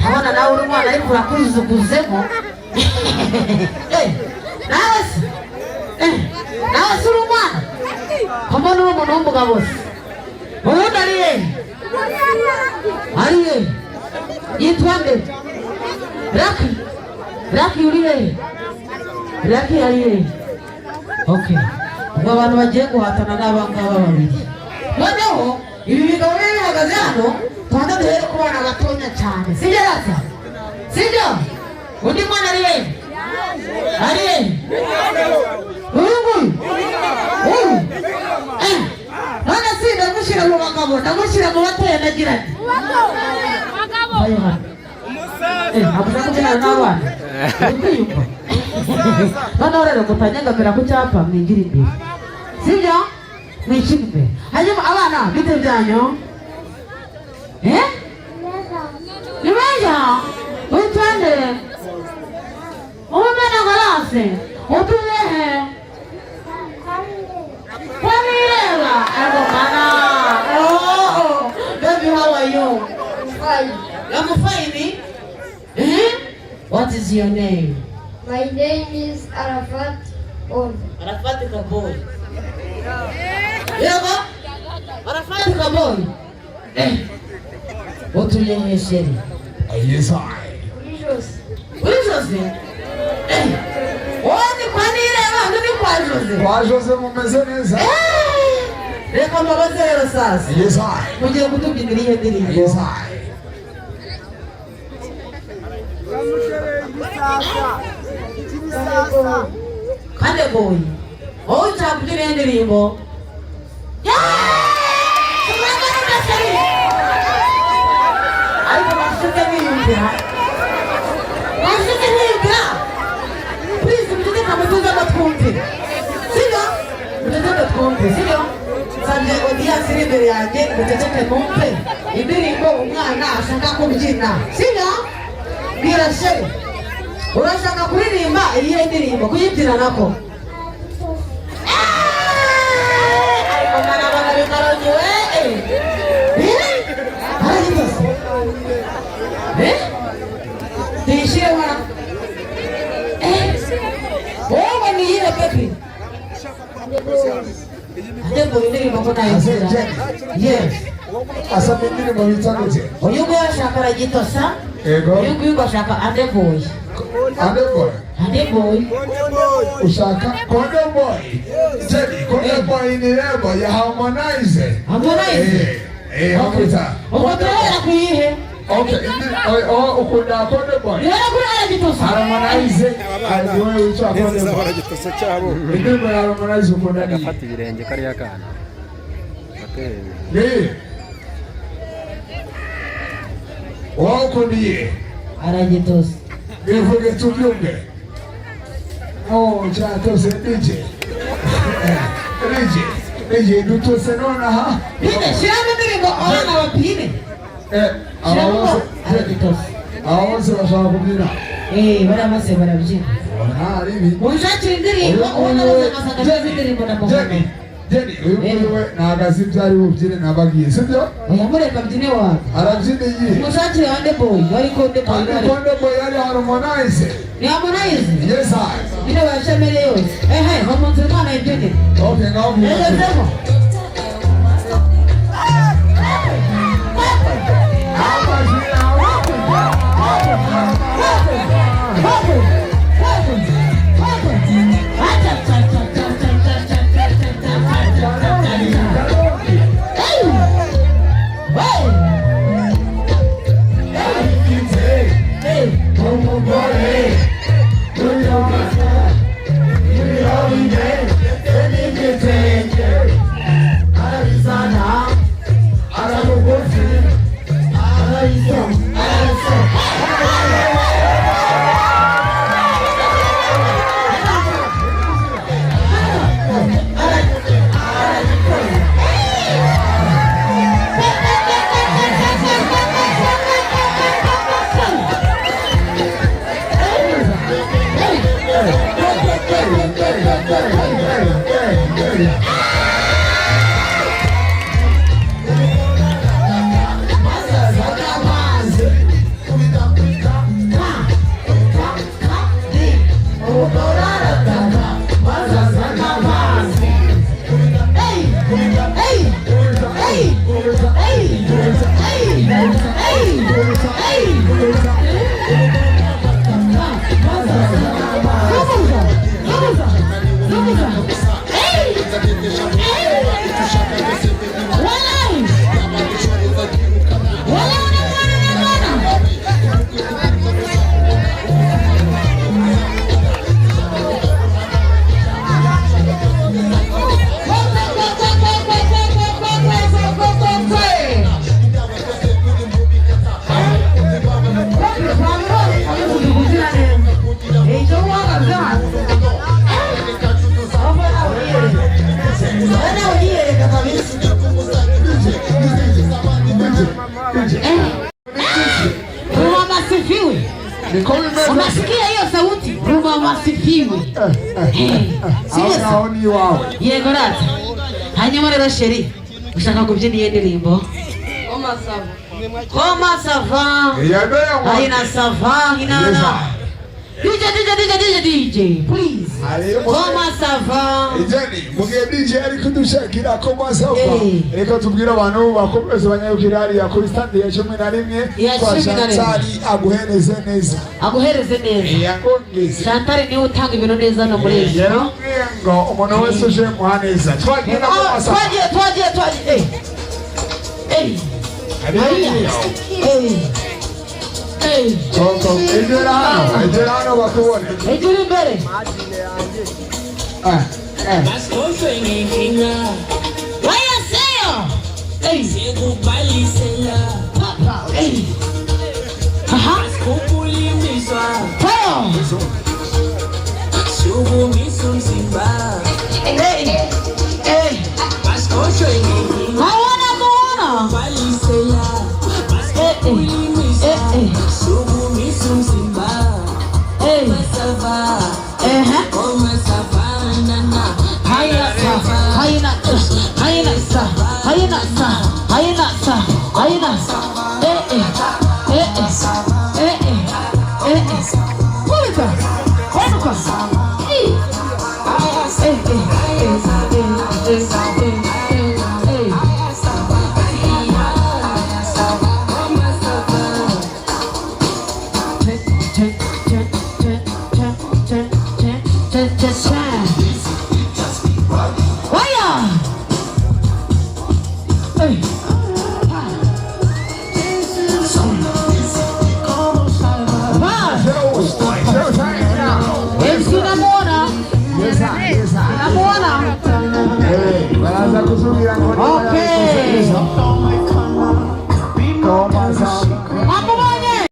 Hawana na urumwa na ipo rakuzu kuzemo. Nawe urumwana. Kamano umuntu mugabo bose. Ubundi ariye. Yitwa nde? Raki uriye. Raki ariye. Okay. Abantu bagiye guhatana n'abangaba babiri. Noneho ibi bigabo bihagaze hano twanda duhere ku bana batonya cyane. Sibyo rasa? Sibyo? Undi mwana ariye. None si ndamushyira mu bagabo, ndamushyira mu batoya nagira ati. Abuza kubyina n'abana. Noneho rero mutanyangamira ku cyapa mwinjira imbere. Sibyo? Mwinjira imbere. Hanyuma abana bite byanyu? Nimeja? Witwende? Umena galase? Utulehe? Kwamirela? Ego mana. Oh, baby, how are you? Fine. I'm fine. What is your name? My name is Arafat On. Arafat Kaboy. Yego? Arafat Kaboy. What do you say? Yes, I. Jose. Onde kwanire abantu ni kwa Jose. Kwa Jose mumeze neza. Reka mbabaze rero sasa. Yes, I. Mugiye kutubyinira iyo ndirimbo. Yes, I. Kande boy. Oh, chakubyinira iyo ndirimbo. Please, mtuteka mtuza matkumpi. Sino? Mtuteka matkumpi, sino? Sanje odia siri mbere yanjye mututeke mumpe. Indirimbo umwana ashaka kubyina. Sino? Birashe. Urashaka kuririmba iyi ndirimbo kuyibyina nako. Ariko mana bana bikaronyewe. Dishire wana. Oh, ni yeye pepi. Ndebo ndirimbo kona yesera. Yes. Asa ndirimbo bitandukanye. Oyugo yashaka gitosa. Ego. Oyugo yashaka Andeboy. Andeboy. Andeboy. Ushaka Condeboy. Jadi Condeboy ni lebo ya Harmonize. Harmonize. Hamita. Okotola kuyihe. Okay, ukunda Condeboy. Yera kuri gitosa. Harmonize. Aliwe ucha Condeboy. Gitosa cyabo. Ndimo ya Harmonize ukunda ni. Afata ibirenge kariya kana. Wako ndiye Aragitosa. Ivuge tubyumve. Oh, cyatose DJ. DJ dutose nona ha. Bine shiramo ndirimbo abana bapine. Awose bashaka kubyina. Baramase barabyina. Ribi. Unshakira indirimbo ubona bazakasanga indirimbo na Muhammad. Jeni, uyu nagazi byari bubyine nabagiye, sibyo? Oyamureka byine wawe. Arabyine yi. Mushakire Andeboy, bari Condeboy bari. Condeboy yari Harmonize. Ni Harmonize? Yes, I. Bine bashamere yose. Bamunze mwana ibyine. Okay, ngaho. Egezemo. Ruma masifiwe. Unasikia hiyo sauti? Ruma masifiwe. Aoni wao. Yego rata. Hanyuma rero sheri. Ushaka kubyina iyi ndirimbo? Koma sava. Haina sava, hinana. DJ, please. Koma sava. Ijani, mugiye DJ ari kudushakira koma sava. Reka tubwira abantu bakomeze banyayukirari ya kuri stand ya 11 kwa Chantal aguhereze neza. Aguhereze neza. Yangongeze. Chantal ni utanga ibintu neza no muri ejo. Ngo umuntu wese uje muhaneza. Twagiye koma sava. Twagiye. Koko, ejurano bakubone. Ejuri imbere. Waya seyo. Papa. Aha. Tayo. Hey!